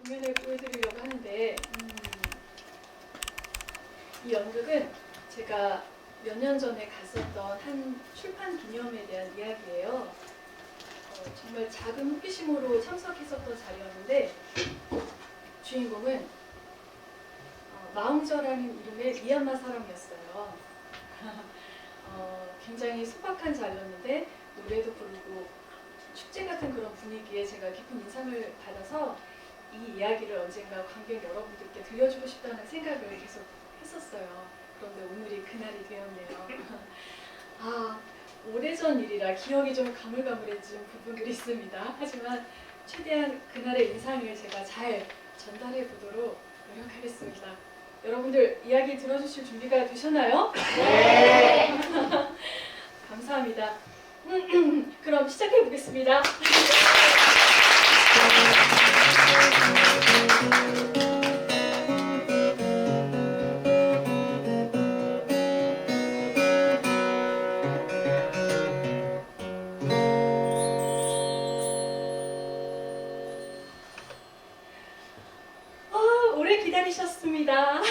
공연을 보여드리려고 하는데 이 연극은 제가 몇 년 전에 갔었던 한 출판 기념회에 대한 이야기예요. 정말 작은 호기심으로 참석했었던 자리였는데 주인공은 마웅저라는 이름의 미얀마 사람이었어요. 굉장히 소박한 자리였는데 노래도 부르고 축제 같은 그런 분위기에 제가 깊은 인상을 받아서 이 이야기를 언젠가 관객 여러분들께 들려주고 싶다는 생각을 계속 했었어요. 그런데 오늘이 그날이 되었네요. 오래전 일이라 기억이 좀 가물가물해진 부분들이 있습니다. 하지만 최대한 그날의 인상을 제가 잘 전달해 보도록 노력하겠습니다. 여러분들 이야기 들어주실 준비가 되셨나요? 네! 감사합니다. 그럼 시작해 보겠습니다. 오래 기다리셨습니다.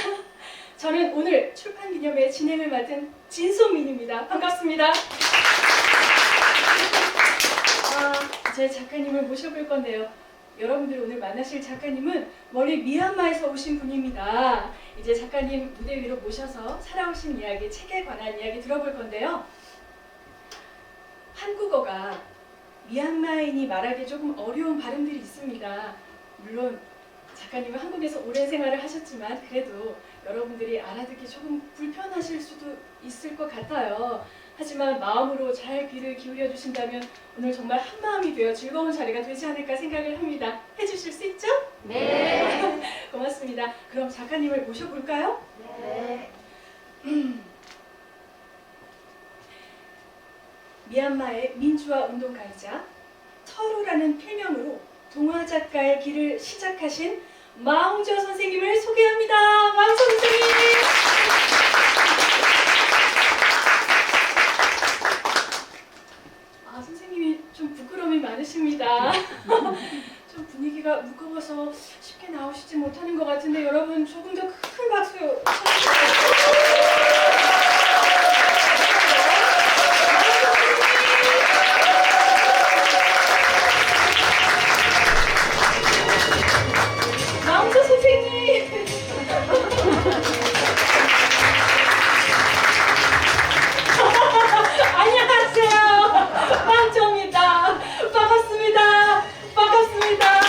저는 오늘 출판기념회 진행을 맡은 진소민입니다. 반갑습니다. 제 작가님을 모셔볼 건데요. 여러분들이 오늘 만나실 작가님은 멀리 미얀마에서 오신 분입니다. 이제 작가님 무대 위로 모셔서 살아오신 이야기, 책에 관한 이야기 들어볼 건데요. 한국어가 미얀마인이 말하기 조금 어려운 발음들이 있습니다. 물론 작가님은 한국에서 오랜 생활을 하셨지만 그래도 여러분들이 알아듣기 조금 불편하실 수도 있을 것 같아요. 하지만 마음으로 잘 귀를 기울여 주신다면 오늘 정말 한마음이 되어 즐거운 자리가 되지 않을까 생각을 합니다. 해주실 수 있죠? 네. 고맙습니다. 그럼 작가님을 모셔볼까요? 네. 미얀마의 민주화 운동가이자 터루라는 필명으로 동화 작가의 길을 시작하신 마웅저 선생님을 소개합니다. 마웅저 선생님! 선생님이 좀 부끄러움이 많으십니다. 좀 분위기가 무거워서 쉽게 나오시지 못하는 것 같은데 여러분 조금 더 큰 박수 마웅저 선생님! 안녕하세요. 마웅저입니다. 반갑습니다. 반갑습니다.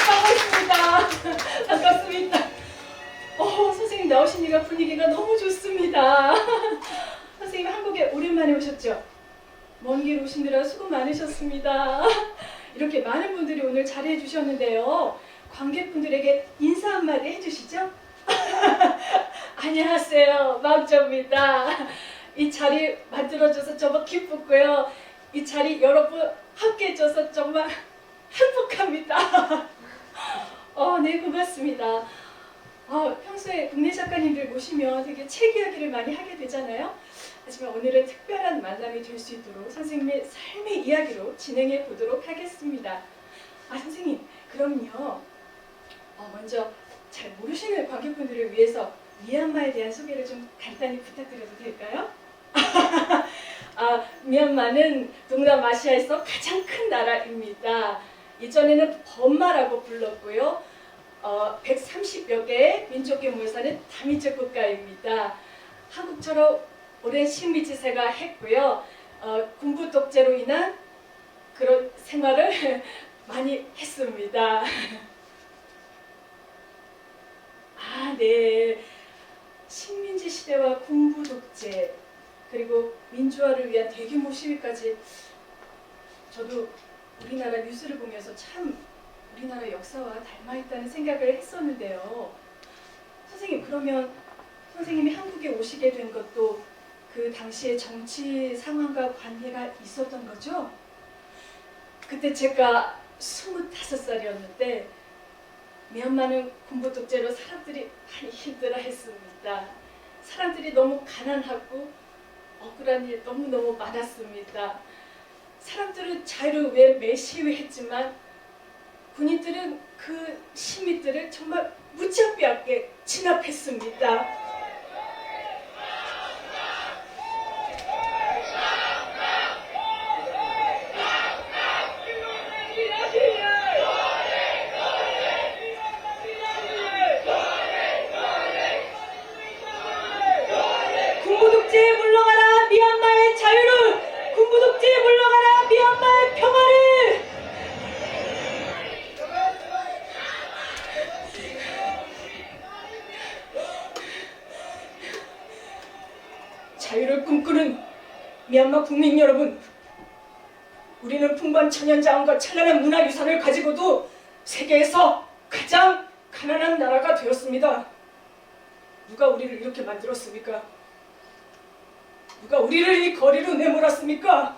반갑습니다. 반갑습니다. 선생님 나오시니까 분위기가 너무 좋습니다. 선생님 한국에 오랜만에 오셨죠? 먼 길 오시느라 수고 많으셨습니다. 이렇게 많은 분들이 오늘 자리해 주셨는데요. 관객분들에게 인사 한마디 해주시죠? 안녕하세요. 마웅저입니다. 이 자리 만들어줘서 정말 기쁘고요. 이 자리 여러분 함께 해줘서 정말 행복합니다. 네, 고맙습니다. 평소에 국내 작가님들 모시면 되게 책 이야기를 많이 하게 되잖아요. 하지만 오늘은 특별한 만남이 될 수 있도록 선생님의 삶의 이야기로 진행해 보도록 하겠습니다. 선생님, 그럼요. 먼저 잘 모르시는 관객분들을 위해서 미얀마에 대한 소개를 좀 간단히 부탁드려도 될까요? 미얀마는 동남아시아에서 가장 큰 나라입니다. 이전에는 버마라고 불렀고요. 130여 개의 민족이 모여 사는 다민족 국가입니다. 한국처럼 오랜 식민지세가 했고요. 군부 독재로 인한 그런 생활을 많이 했습니다. 네. 식민지 시대와 군부 독재 그리고 민주화를 위한 대규모 시위까지 저도 우리나라 뉴스를 보면서 참 우리나라 역사와 닮아있다는 생각을 했었는데요. 선생님, 그러면 선생님이 한국에 오시게 된 것도 그 당시의 정치 상황과 관계가 있었던 거죠? 그때 제가 25살이었는데 미얀마는 군부 독재로 사람들이 많이 힘들어했습니다. 사람들이 너무 가난하고 억울한 일 너무너무 많았습니다. 사람들은 자유를 위해 매시위했지만 군인들은 그 시민들을 정말 무차별하게 진압했습니다. 군부독재에 물러가라 미얀마의 자유를! 군부독재에 물러가라 미얀마의 평화를! 자유를 꿈꾸는 미얀마 국민 여러분, 우리는 풍부한 천연자원과 찬란한 문화유산을 가지고도 세계에서 가장 가난한 나라가 되었습니다. 누가 우리를 이렇게 만들었습니까? 누가 우리를 이 거리로 내몰았습니까?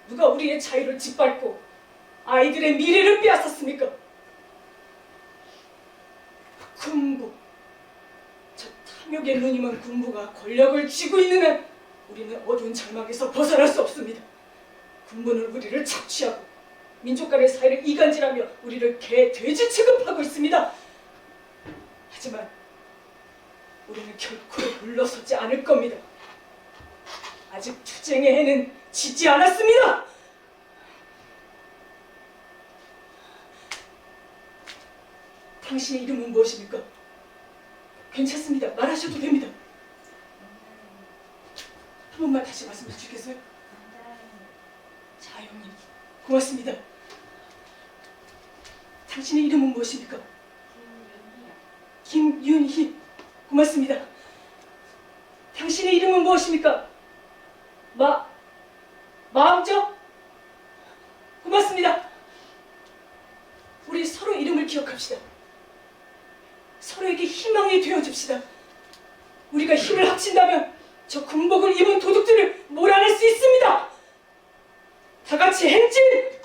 누가 우리의 자유를 짓밟고 아이들의 미래를 빼앗았습니까? 군부, 저 탐욕의 눈이먼 군부가 권력을 쥐고 있는 한 우리는 어두운 장막에서 벗어날 수 없습니다. 군부는 우리를 착취하고 민족 간의 사이를 이간질하며 우리를 개, 돼지 취급하고 있습니다. 하지만 우리는 결코 물러서지 않을 겁니다. 아직 투쟁의 해는 지지 않았습니다. 당신의 이름은 무엇입니까? 괜찮습니다. 말하셔도 됩니다. 한 번만 다시 말씀해 주시겠어요? 자영님, 고맙습니다. 당신의 이름은 무엇입니까? 김윤희, 고맙습니다. 당신의 이름은 무엇입니까? 마음적? 고맙습니다. 우리 서로 이름을 기억합시다. 서로에게 희망이 되어줍시다. 우리가 힘을 합친다면 저 군복을 입은 도둑들을 몰아낼 수 있습니다. 다 같이 행진!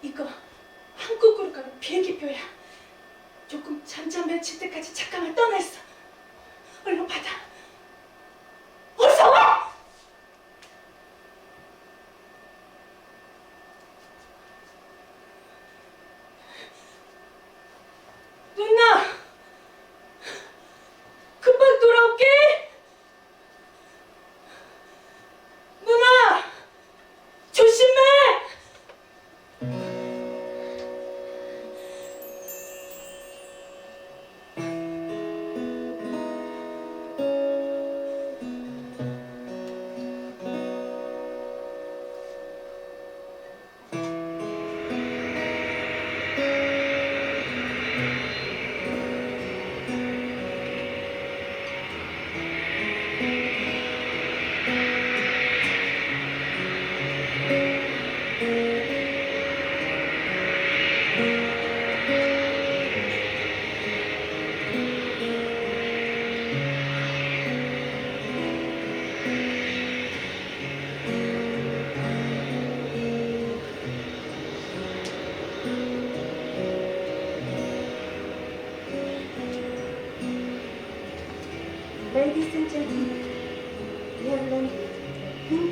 이거 한국으로 가는 비행기표야. 조금 잠잠해질 때까지 잠깐만 떠나 있어. 얼른 받아. 어서 와! 누나! 금방 돌아올게! 누나! 조심해!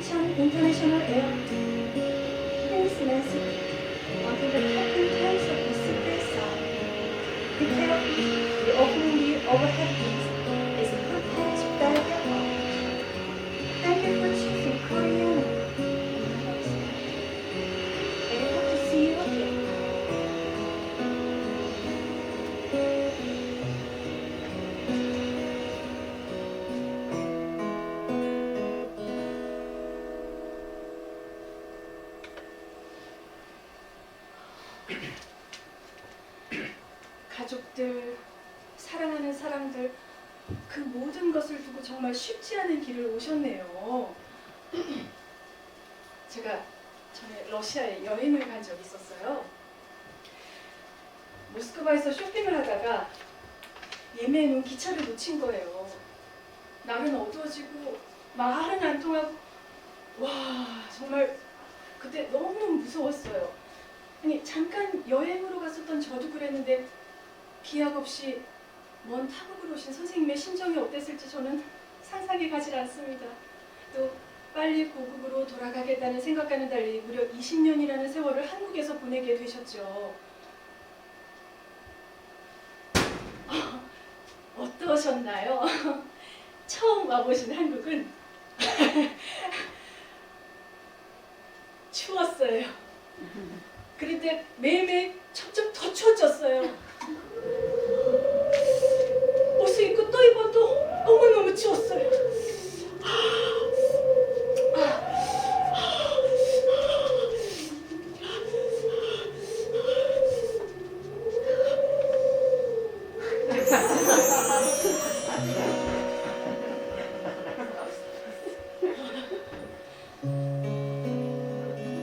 Incheon International Airport. Please Nancy, onto the contents of the secret side. Be careful, the opening the overhead bins is protected by the wall. Thank you for choosing Korean. I hope to see you again. 가족들, 사랑하는 사람들, 그 모든 것을 두고 정말 쉽지 않은 길을 오셨네요. 제가 전에 러시아에 여행을 간 적이 있었어요. 모스크바에서 쇼핑을 하다가 예매해놓은 기차를 놓친 거예요. 날은 어두워지고 말은 안 통하고 와 정말 그때 너무 무서웠어요. 아니 잠깐 여행으로 갔었던 저도 그랬는데 기약 없이 먼 타국으로 오신 선생님의 심정이 어땠을지 저는 상상이 가질 않습니다. 또 빨리 고국으로 돌아가겠다는 생각과는 달리 무려 20년이라는 세월을 한국에서 보내게 되셨죠. 어떠셨나요? 처음 와보신 한국은 추웠어요. 그런데 매일매일 점점 더 추워졌어요. 옷을 입고 또 입어도 너무너무 추웠어요.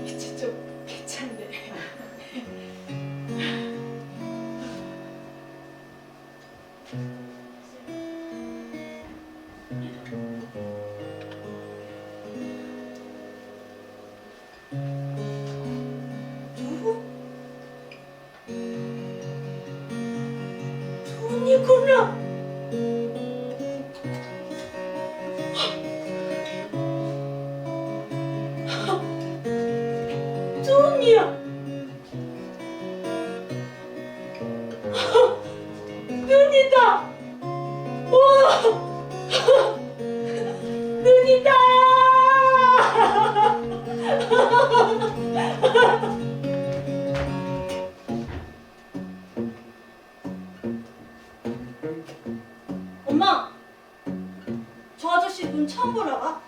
이제 좀 괜찮네. 누구? 눈이구나. 눈이야. 눈이다. 와. 눈이다. 엄마, 저 아저씨 눈 처음 보나 봐.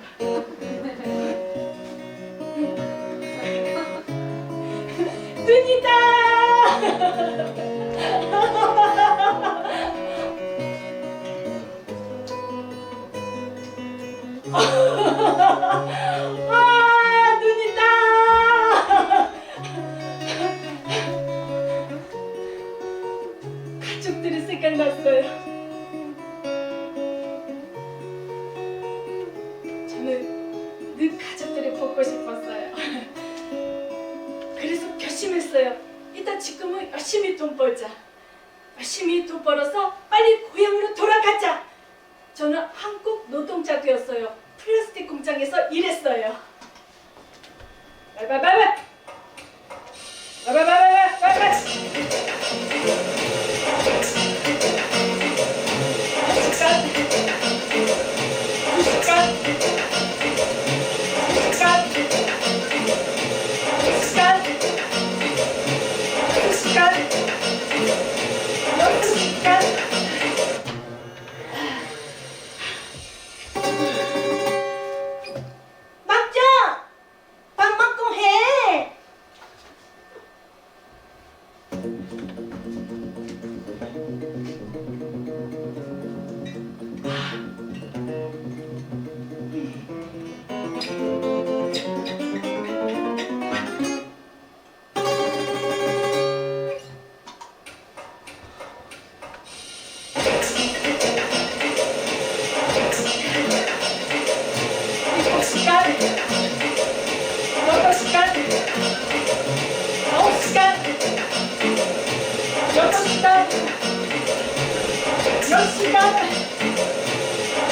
아, 눈이다. 가족들이 생각났어요. 저는 늘 가족들을 보고 싶었어요. 그래서 결심했어요. 일단 지금은 열심히 돈 벌자. 열심히 돈 벌어서 빨리 고향으로 돌아가자. 저는 한국 노동자였어요. 플라스틱 공장에서 일했어요. 빨빨빨빨! 빨빨빨빨빨빨!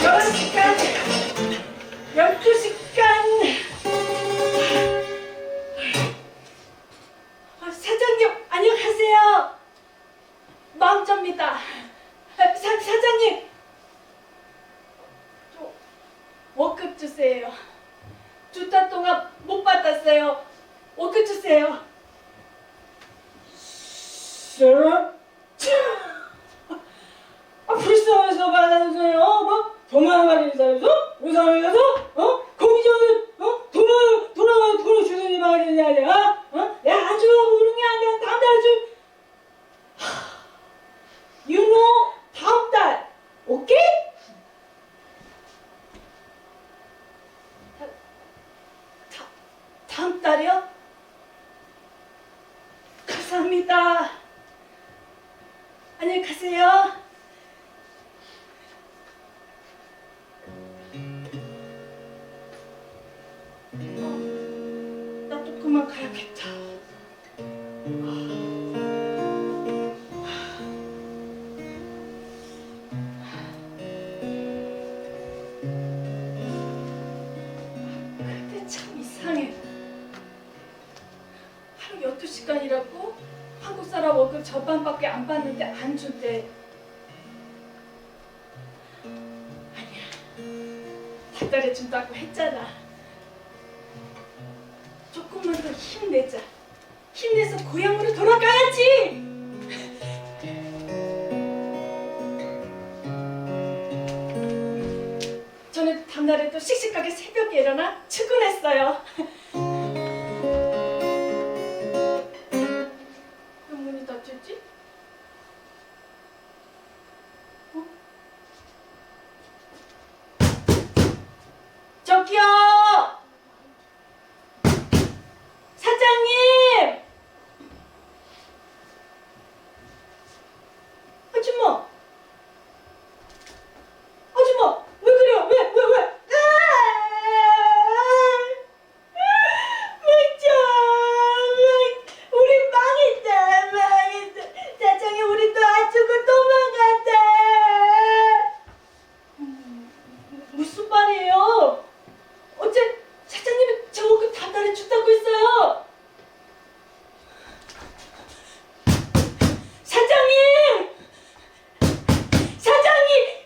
몇 시간, 12시간 주세요. 2달 동안 못 받았어요. 워크 주세요. 싫어? 불쌍해서 받아주세요. 뭐? 도망가는 사람도? 그 사람이 가서? 거기저기, 돌아가서 돈을 주더니 말이냐, 내가 안 주려고 그런 게 아니라 다음 달에 좀, you know, 다음 달, 오케이? 다음 달이요? 감사합니다. 안녕히 가세요. 나도 그만 가야겠다. 근데 참 이상해. 하루 12시간이라고? 한국 사람 월급 절반밖에 안 받는데 안 준대. 아니야. 닭다리 준다고 했잖아. 조금만 더 힘내자. 힘내서 고향으로 돌아가야지. 저는 다음날에도 씩씩하게 새벽에 일어나 출근했어요. 왜 문이 닫혔지? 저기요! 사장님! 아줌마! 아줌마! 왜 그래요? 왜? 우리 망했다. 사장님, 우리 또 안 주고 도망갔다. 무슨 말이에요? 어째 사장님이 저 월급 다음 달에 준다고 했어요. 사장님! 사장님!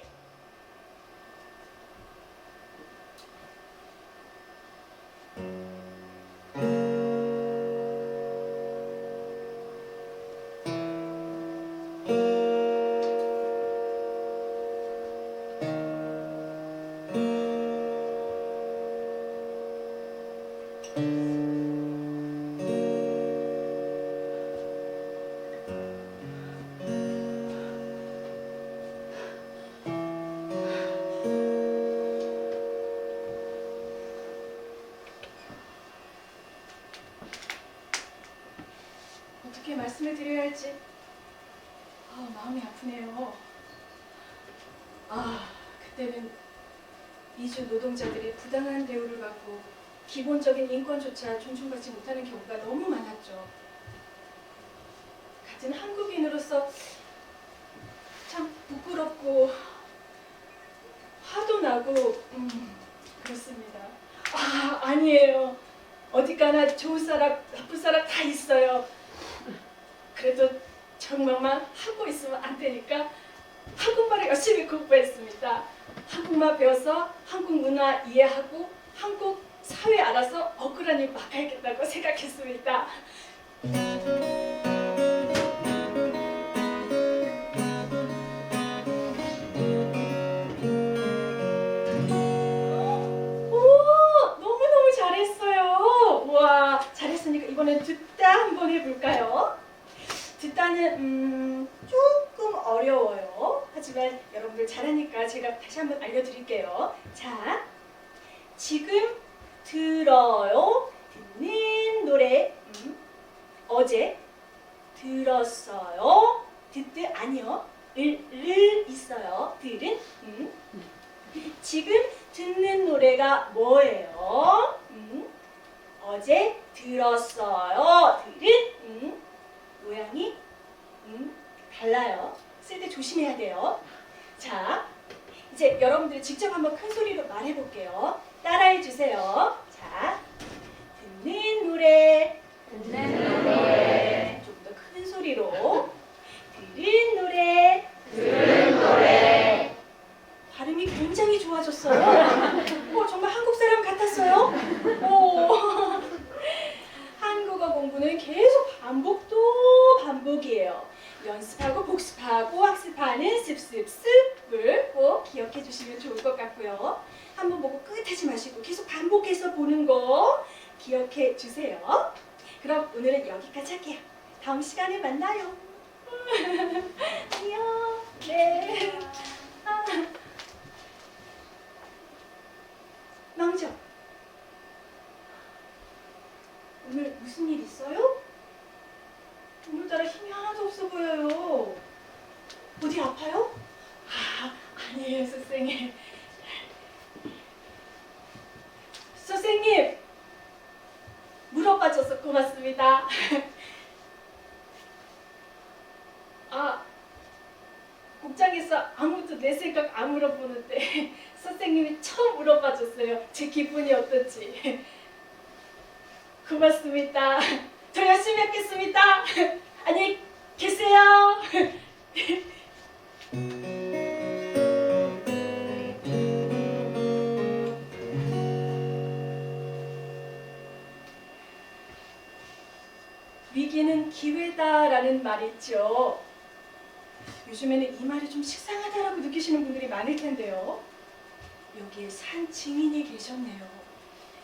어떻게 말씀을 드려야 할지 마음이 아프네요. 그때는 이주 노동자들이 부당한 대우를 받고 기본적인 인권조차 존중받지 못하는 경우가 너무 많았죠. 같은 한국인으로서 참 부끄럽고 화도 나고 그렇습니다. 아니에요. 어디 가나 좋은 사람, 나쁜 사람 다 있어요. 그래도 정말만 하고 있으면 안 되니까 한국말을 열심히 공부했습니다. 한국말 배워서 한국 문화 이해하고 한국 사회 알아서 억울한 일 막아야겠다고 생각했습니다. 너무너무 잘했어요. 우와, 잘했으니까 이번엔 듣다 한번 해볼까요? 듣다는 조금 어려워요. 하지만 여러분들 잘하니까 제가 다시 한번 알려드릴게요. 자, 지금 들어요. 듣는 노래. 어제 들었어요. 듣드 아니요. 을 있어요. 들은. 지금 듣는 노래가 뭐예요? 어제 들었어요. 들은. 모양이 달라요. 쓸 때 조심해야 돼요. 자, 이제 여러분들 직접 한번 큰 소리로 말해볼게요. 따라해 주세요. 자, 듣는 노래. 듣는 노래. 좀 더 큰 소리로. 들은 노래. 들은 노래. 발음이 굉장히 좋아졌어요. 정말 한국 계속 반복해서 보는 거 기억해 주세요. 그럼 오늘은 여기까지 할게요. 다음 시간에 만나요. 안녕. 네. 망정. 오늘 무슨 일 있어요? 오늘따라 힘이 하나도 없어 보여요. 어디 아파요? 아니에요, 선생님. 선생님, 물어봐줘서 고맙습니다. 국장에서 아무도 내 생각 안 물어보는데 선생님이 처음 물어봐줬어요. 제 기분이 어떤지. 고맙습니다. 더 열심히 하겠습니다. 안녕히 계세요. 위기는 기회다라는 말이 있죠. 요즘에는 이 말이 좀 식상하다라고 느끼시는 분들이 많을 텐데요. 여기에 산 증인이 계셨네요.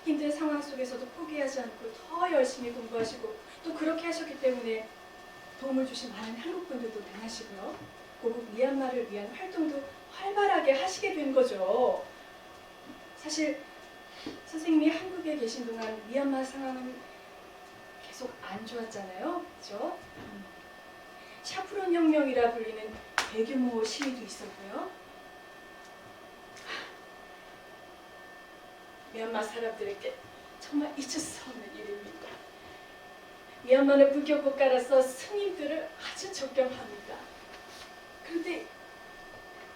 힘든 상황 속에서도 포기하지 않고 더 열심히 공부하시고 또 그렇게 하셨기 때문에 도움을 주신 많은 한국 분들도 만나시고요. 고국 미얀마를 위한 활동도 활발하게 하시게 된 거죠. 사실 선생님이 한국에 계신 동안 미얀마 상황은 계속 안 좋았잖아요. 그렇죠? 샤프론 혁명이라 불리는 대규모 시위도 있었고요. 미얀마 사람들에게 정말 잊을 수 없는 일입니다. 미얀마는 불교 국가라서 스님들을 아주 존경합니다. 그런데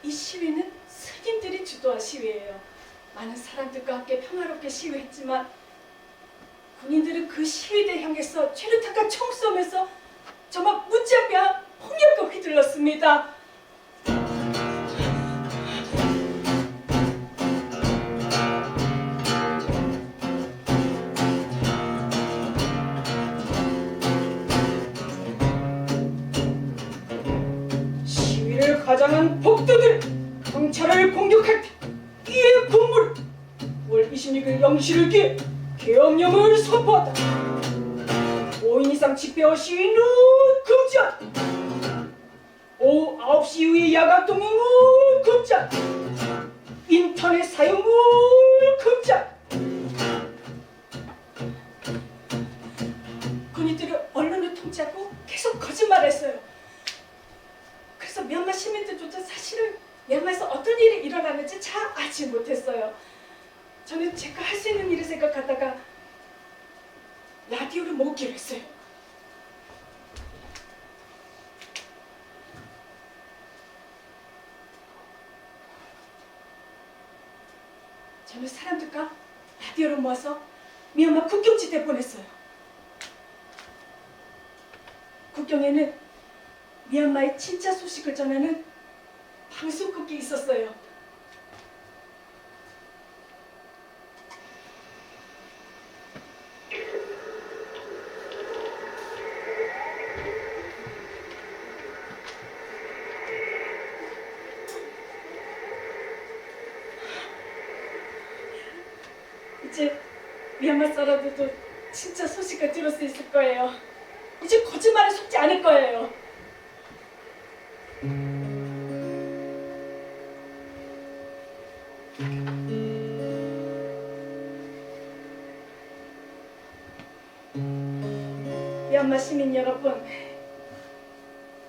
이 시위는 스님들이 주도한 시위예요. 많은 사람들과 함께 평화롭게 시위했지만 군인들은 그 시위대 향해서 최루탄과 총 쏘면서 정말 무자비한 폭력을 휘둘렀습니다. 시위를 가장한 폭도들 경찰을 공격할 때 이에 군부를 9월 26일 0시를 계엄령을 선포한다. 5인 이상 집회와 시위는 금지한다. 오후 9시 이후의 야간 동행은 금지한다. 인터넷 사용은 금지한다. 군인들은 언론을 통제하고 계속 거짓말했어요. 그래서 미얀마 시민들조차 사실은 미얀마에서 어떤 일이 일어나는지 잘 알지 못했어요. 저는 제가 할 수 있는 일을 생각하다가 라디오를 모으기로 했어요. 저는 사람들과 라디오를 모아서 미얀마 국경지대에 보냈어요. 국경에는 미얀마의 진짜 소식을 전하는 방송국이 있었어요. 이제 미얀마 사람들도 진짜 소식을 들을 수 있을 거예요. 이제 거짓말에 속지 않을 거예요. 미얀마 시민 여러분,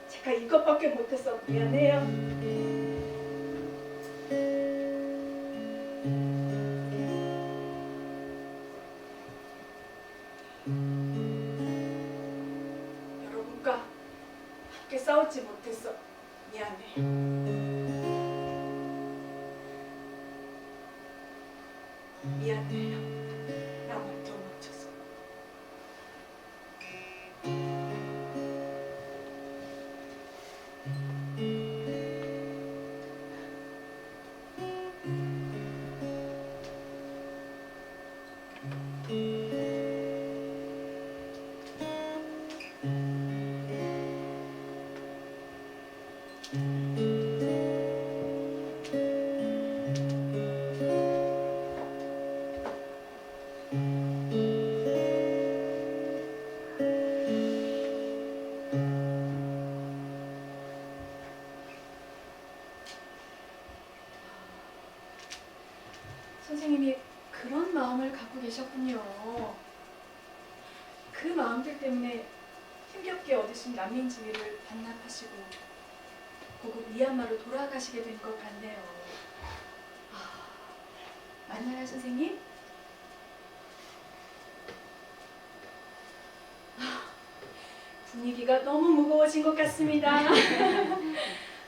제가 이것밖에 못해서 미안해요. 여러분과 함께 싸우지 못해서 미안해. 미안해요. 나만 도망쳐서. 선생님이 그런 마음을 갖고 계셨군요. 그 마음들 때문에 힘겹게 얻으신 난민지위를 반납하시고 고국 미얀마로 돌아가시게 된 것 같네요. 아, 맞나요, 선생님? 분위기가 너무 무거워진 것 같습니다.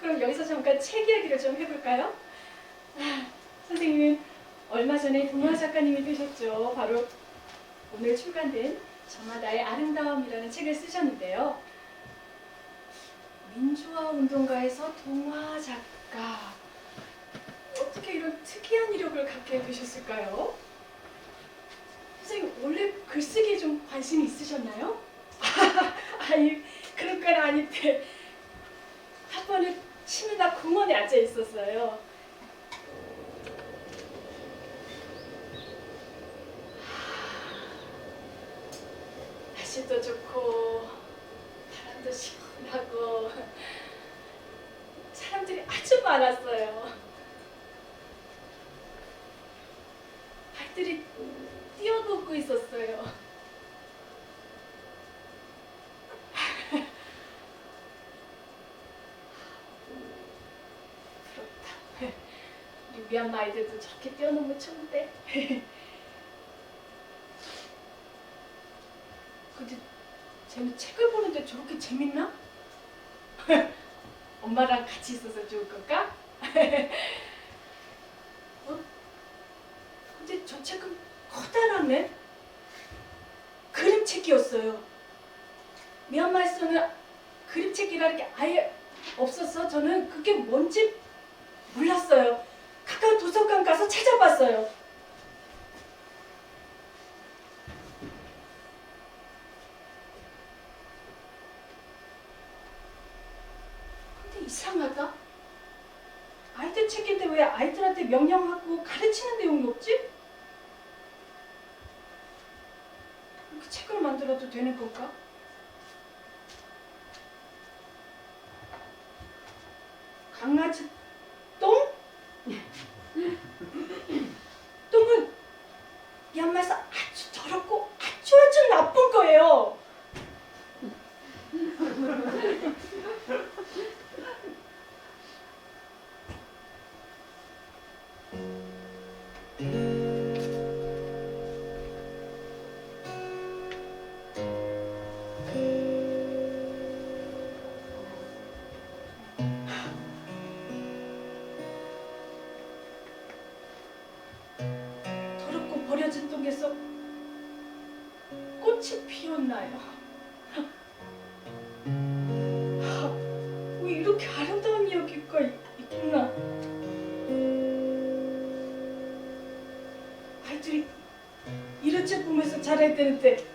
그럼 여기서 잠깐 책 이야기를 좀 해볼까요? 선생님은 얼마 전에 동화 작가님이 되셨죠. 바로 오늘 출간된 저마다의 아름다움이라는 책을 쓰셨는데요. 민주화 운동가에서 동화 작가. 어떻게 이런 특이한 이력을 갖게 되셨을까요? 선생님 원래 글쓰기에 좀 관심이 있으셨나요? 아니 그럴 건 아닌데 한 번은 치느라 공원에 앉아 있었어요. 날씨도 좋고 바람도 시원하고 사람들이 아주 많았어요. 아이들이 뛰어놀고 있었어요. 부럽다. 우리 미얀마 아이들도 저렇게 뛰어놀면 좋은데. 근데 쟤는 책을 보는데 저렇게 재밌나? 엄마랑 같이 있어서 좋을 걸까? 어? 근데 저 책은 커다랗네? 그림책이었어요. 미얀마에서는 그림책이라는 게 아예 없어서 저는 그게 뭔지 몰랐어요. 가까운 도서관 가서 찾아봤어요. 근데 이상하다. 아이들 책인데 왜 아이들한테 명령하고 가르치는 내용이 없지? 이렇게 책을 만들어도 되는 건가? 강아지 똥? 똥은 미얀마에서 아주 더럽고 아주 나쁜 거예요. 더럽고 버려진 똥에서 꽃이 피었나요? 왜 이렇게 아름다운 이야기가 있구나. 아이들이 이런 책 보면서 자라야 되는데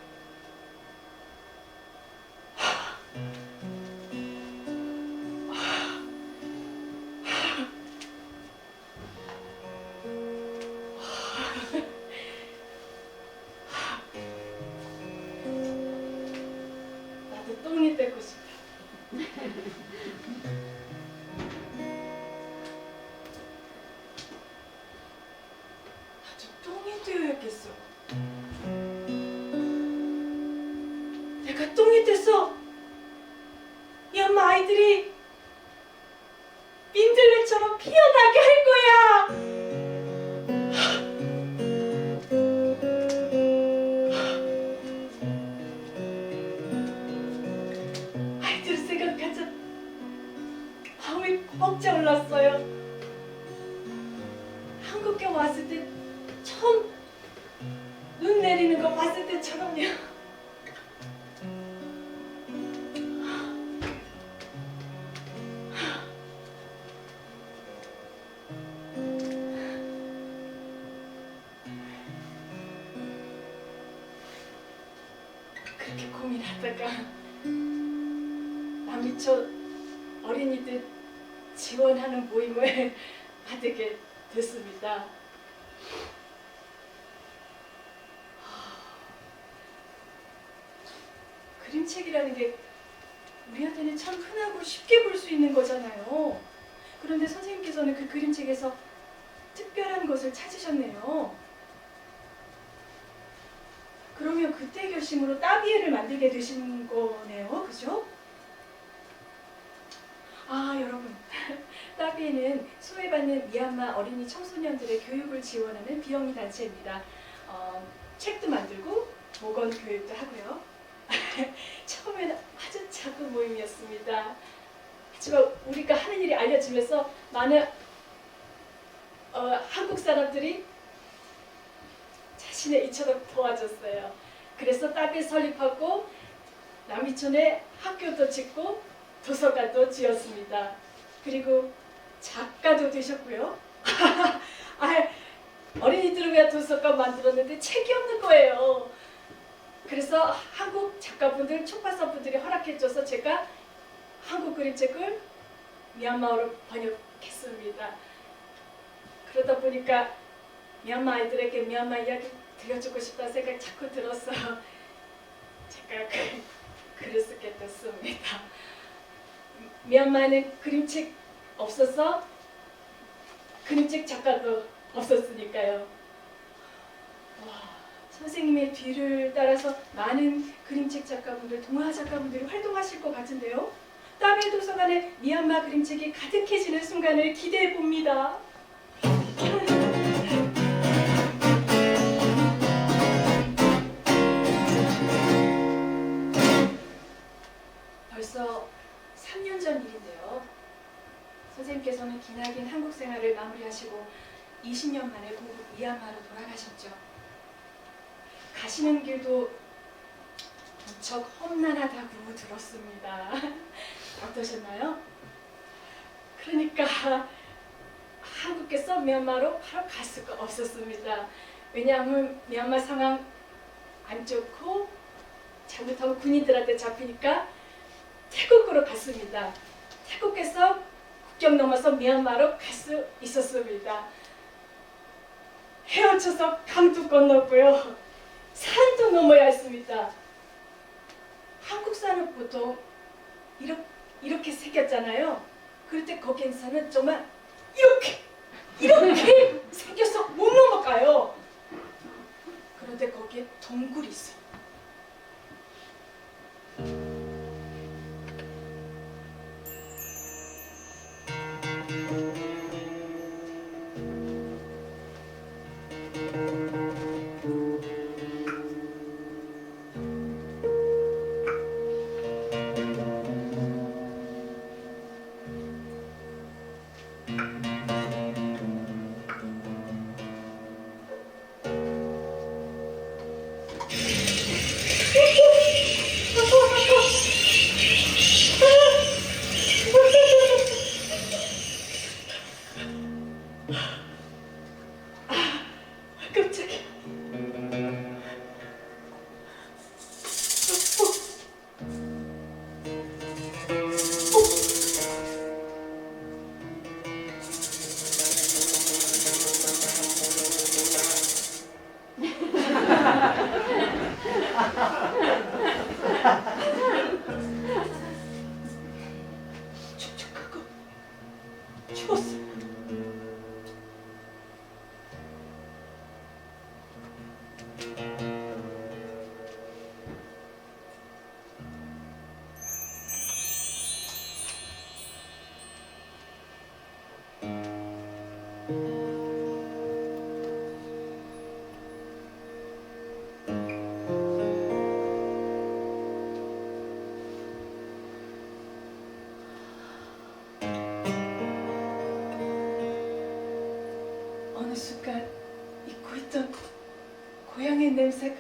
나도 똥이 되고 싶다. 나도 똥이 되어야겠어. 내가 똥이 돼서 이 엄마 아이들이 민들레처럼 피어나게 할 거야. 아이들 생각하자 마음이 벅차올랐어요. 한국에 왔을 때 처음 눈 내리는 거 봤을 때처럼요. 그렇게 고민하다가 남이초 어린이들 지원하는 모임을 받게 됐습니다. 그림책이라는 게 우리한테는 참 흔하고 쉽게 볼 수 있는 거잖아요. 그런데 선생님께서는 그 그림책에서 특별한 것을 찾으셨네요. 그러면 그때 결심으로 따비에를 만들게 되신 거네요. 그죠? 아, 여러분. 따비에는 소외받는 미얀마 어린이 청소년들의 교육을 지원하는 비영리 단체입니다. 책도 만들고 보건 교육도 하고요. 처음에는 아주 작은 모임이었습니다. 하지만 우리가 하는 일이 알려지면서 많은 한국 사람들이 자신의 이처럼 도와줬어요. 그래서 따비에 설립하고 남이촌에 학교도 짓고 도서관도 지었습니다. 그리고 작가도 되셨고요. 어린이들을 위한 도서관 만들었는데 책이 없는 거예요. 그래서 한국 작가분들, 출판사분들이 허락해줘서 제가 한국 그림책을 미얀마어로 번역했습니다. 그러다 보니까 미얀마 아이들에게 미얀마 이야기 들려주고 싶다는 생각이 자꾸 들었어요. 제가 글을 쓰게 됐습니다. 미얀마에는 그림책 없어서 그림책 작가도 없었으니까요. 선생님의 뒤를 따라서 많은 그림책 작가분들, 동화 작가분들이 활동하실 것 같은데요. 따비에 도서관에 미얀마 그림책이 가득해지는 순간을 기대해 봅니다. 벌써 3년 전 일인데요. 선생님께서는 기나긴 한국 생활을 마무리하시고 20년 만에 고국 미얀마로 돌아가셨죠. 가시는 길도 무척 험난하다고 들었습니다. 어떠셨나요? 그러니까 한국에서 미얀마로 바로 갈 수가 없었습니다. 왜냐하면 미얀마 상황 안 좋고 잘못하면 군인들한테 잡히니까 태국으로 갔습니다. 태국에서 국경 넘어서 미얀마로 갈 수 있었습니다. 헤엄쳐서 강도 건넜고요. 산도 넘어야 했습니다. 한국산은 보통 이렇게 생겼잖아요. 그럴 때 거기서는 정말 이렇게 생겨서 못 넘어가요. 그런데 거기에 동굴이 있어요. 깜짝이야. 축축하고 추웠어요. 어느 순간 잊고 있던 고향의 냄새가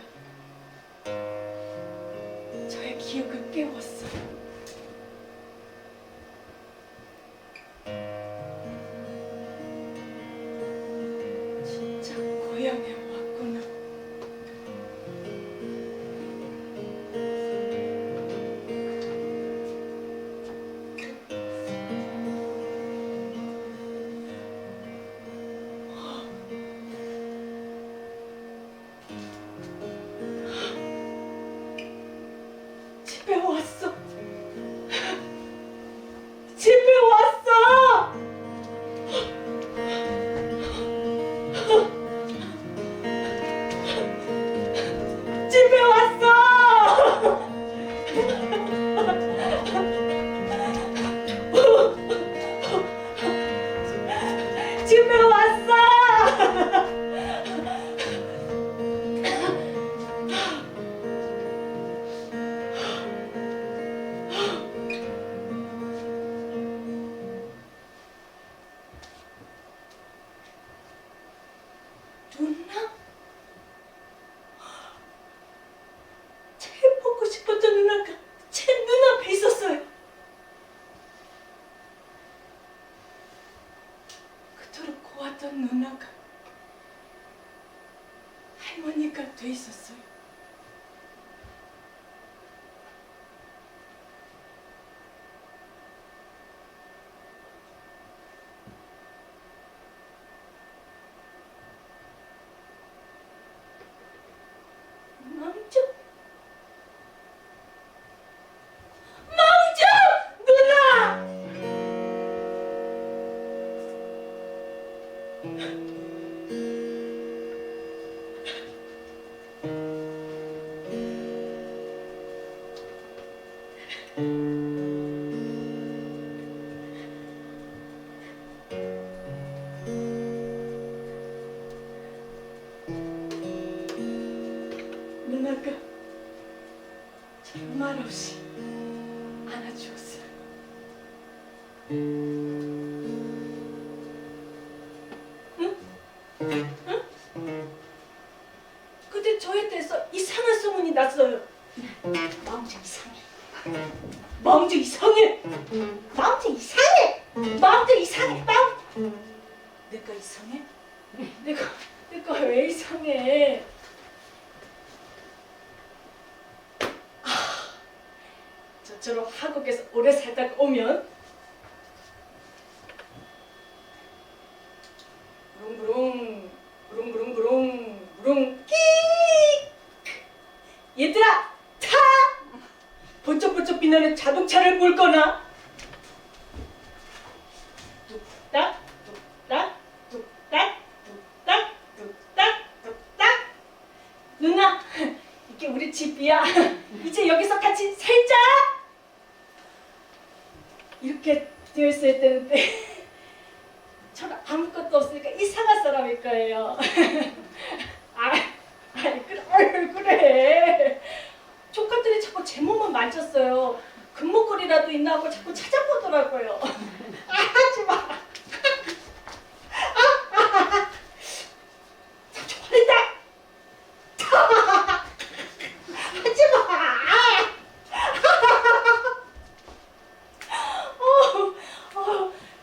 저의 기억을 깨웠어요. 진짜 고향에 왔구나. 집에 집에 왔어. 집에 왔어. 누나? 제일 보고 싶었던 누나가 제 눈앞에 있었어요. 그토록 고왔던 누나가 할머니가 돼 있었어요. 망조? 망조! 누나! 누나가 정말 없이 안아주었어요. 응? 응? 그때 저에 대해서 이상한 소문이 났어요. 망조 이상해. 망조 이상해. 망조 이상해. 망조 이상해. 내가 이상해? 내가 왜 이상해? 저처럼 한국에서 오래 살다가 오면 부릉부릉 부릉부릉부릉 부릉 끼 얘들아 타! 번쩍번쩍 빛나는 자동차를 볼 거나 뚝딱 뚝딱 뚝딱 뚝딱 뚝딱 뚝딱 누나 이게 우리 집이야. 이제 여기서 같이 살자. 이렇게 되어 있어야 되는데 저는 아무것도 없으니까 이상한 사람일 거예요. 아니 그래. 조카들이 자꾸 제 몸을 만졌어요. 금목걸이라도 있나 하고 자꾸 찾아보더라고요. 하지마. 좋아한다.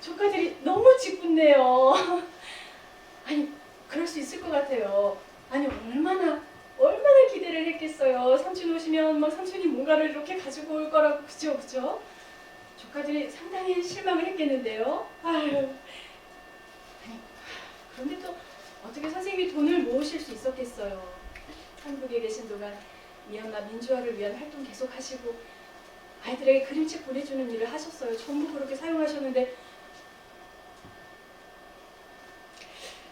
조카들이 너무 짓궂네요. 아니 그럴 수 있을 것 같아요. 아니 얼마나 기대를 했겠어요. 삼촌 오시면 막 삼촌이 뭔가를 이렇게 가지고 올 거라고 그죠? 조카들이 상당히 실망을 했겠는데요. 아유. 아니 그런데 또 어떻게 선생님이 돈을 모으실 수 있었겠어요. 한국에 계신 동안 미얀마 민주화를 위한 활동 계속 하시고 아이들에게 그림책 보내주는 일을 하셨어요. 전부 그렇게 사용하셨는데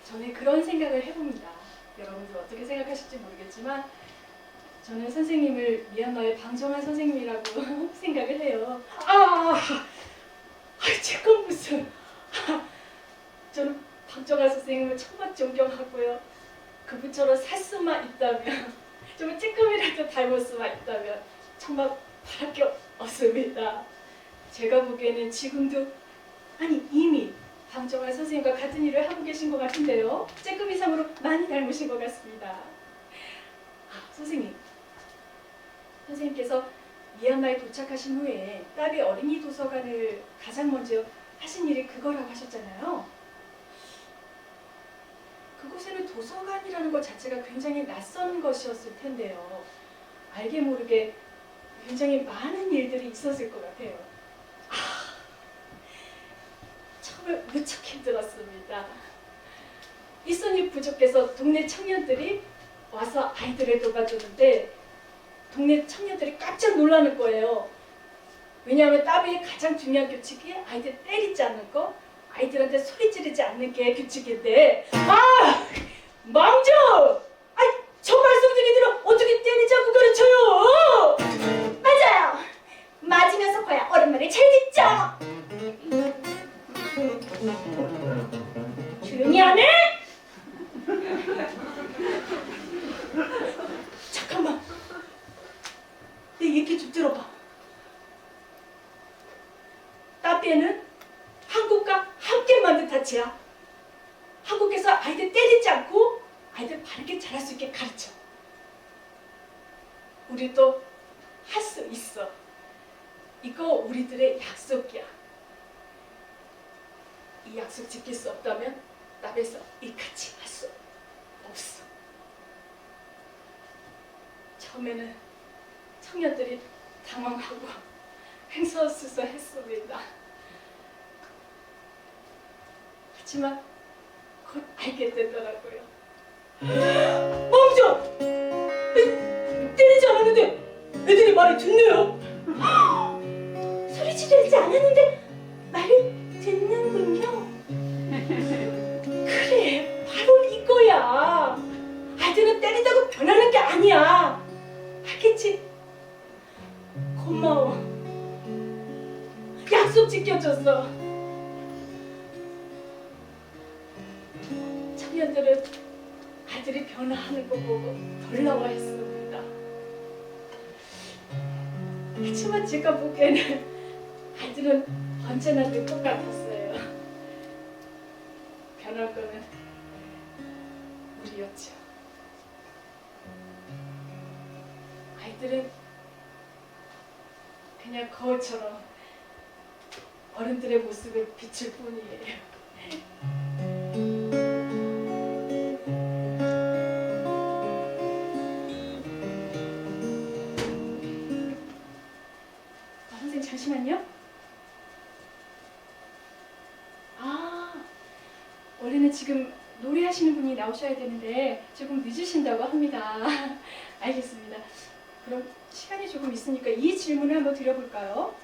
저는 그런 생각을 해봅니다. 여러분들 어떻게 생각하실지 모르겠지만 저는 선생님을 미얀마의 방정환 선생님이라고 생각을 해요. 제건 무슨 저는 방정환 선생님을 정말 존경하고요. 그분처럼 살 수만 있다면 정말 조금이라도 닮을 수만 있다면 정말 바랄 게 없습니다. 제가 보기에는 지금도 이미 방정환 선생님과 같은 일을 하고 계신 것 같은데요. 조금 이상으로 많이 닮으신 것 같습니다. 선생님께서 미얀마에 도착하신 후에 따비 어린이 도서관을 가장 먼저 하신 일이 그거라고 하셨잖아요. 그곳에는 도서관이라는 것 자체가 굉장히 낯선 것이었을 텐데요. 알게 모르게 굉장히 많은 일들이 있었을 것 같아요. 처음에 무척 힘들었습니다. 일손이 부족해서 동네 청년들이 와서 아이들을 도와주는데 동네 청년들이 깜짝 놀라는 거예요. 왜냐하면 따비의 가장 중요한 규칙이 아이들 때리지 않는 거, 아이들한테 소리 지르지 않는 게 규칙인데 망조! 저 말썽쟁이들은 어떻게 때리지 가르치야. 한국에서 아이들 때리지 않고 아이들 바르게 자랄 수 있게 가르쳐. 우리도 할 수 있어. 이거 우리들의 약속이야. 이 약속 지킬 수 없다면 남에서 이 같이 할 수 없어. 처음에는 청년들이 당황하고 횡설수설했습니다. 하지만 곧 알게 되더라고요. 멈춰! 때리지 않았는데 애들이 말을 듣네요. 소리 지르지 않았는데 말을 듣는군요. 그래, 바로 이거야. 아이들은 때린다고 변하는 게 아니야. 알겠지? 고마워. 약속 지켜줬어. 청년들은 아이들이 변화하는 거 보고 놀라워했습니다. 하지만 제가 보기에는 아이들은 언제나 늘 똑같았어요. 변할 거는 우리였죠. 아이들은 그냥 거울처럼 어른들의 모습을 비출 뿐이에요. 선생님 잠시만요. 원래는 지금 노래하시는 분이 나오셔야 되는데 조금 늦으신다고 합니다. 알겠습니다. 그럼 시간이 조금 있으니까 이 질문을 한번 드려볼까요?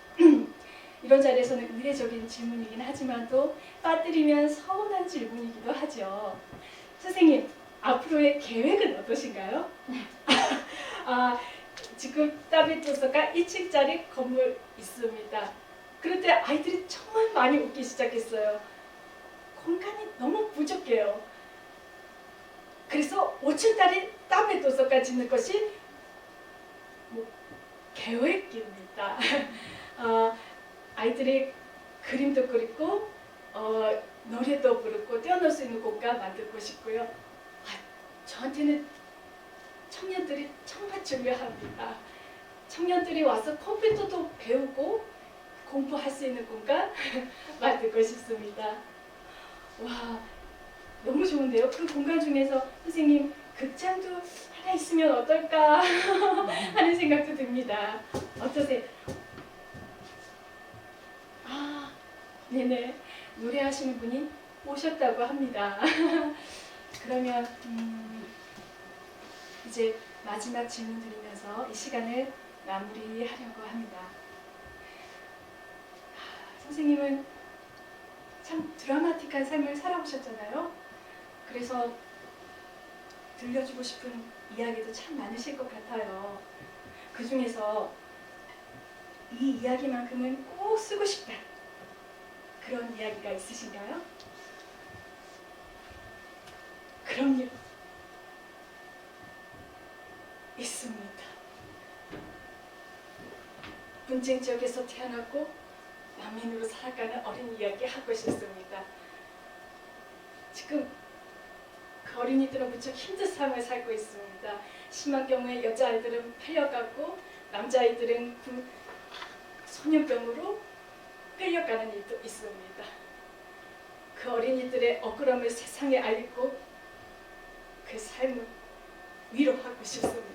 이런 자리에서는 의례적인 질문이긴 하지만 또 빠뜨리면 서운한 질문이기도 하죠. 선생님, 앞으로의 계획은 어떠신가요? 지금 따비토서가 1층짜리 건물 있습니다. 그런데 아이들이 정말 많이 웃기 시작했어요. 공간이 너무 부족해요. 그래서 5층짜리 따비토서가 짓는 것이 계획입니다. 아이들이 그림도 그리고 노래도 부르고 뛰어놀 수 있는 공간 만들고 싶고요. 저한테는 청년들이 정말 중요합니다. 청년들이 와서 컴퓨터도 배우고 공부할 수 있는 공간 만들고 싶습니다. 와, 너무 좋은데요? 그 공간 중에서 선생님 극장도 하나 있으면 어떨까 하는 생각도 듭니다. 어떠세요? 네네, 노래하시는 분이 오셨다고 합니다. 그러면 이제 마지막 질문 드리면서 이 시간을 마무리하려고 합니다. 선생님은 참 드라마틱한 삶을 살아오셨잖아요. 그래서 들려주고 싶은 이야기도 참 많으실 것 같아요. 그 중에서 이 이야기만큼은 꼭 쓰고 싶다, 그런 이야기가 있으신가요? 그럼요. 있습니다. 분쟁 지역에서 태어나고 난민으로 살아가는 어린 이야기 하고 싶습니다. 지금 그 어린이들은 무척 힘든 삶을 살고 있습니다. 심한 경우에 여자아이들은 팔려가고 남자아이들은 소년병으로 끌려가는 일도 있습니다. 그 어린이들의 억울함을 세상에 알리고 그 삶을 위로하고 싶습니다.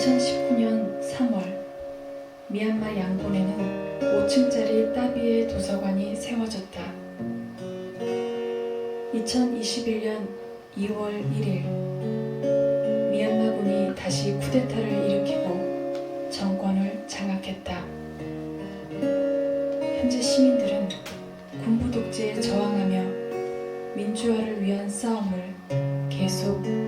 2019년 3월 미얀마 양곤에는 5층짜리 따비의 도서관이 세워졌다. 2021년 2월 1일 미얀마군이 다시 쿠데타를 일으키고 정권을 장악했다. 현재 시민들은 군부 독재에 저항하며 민주화를 위한 싸움을 계속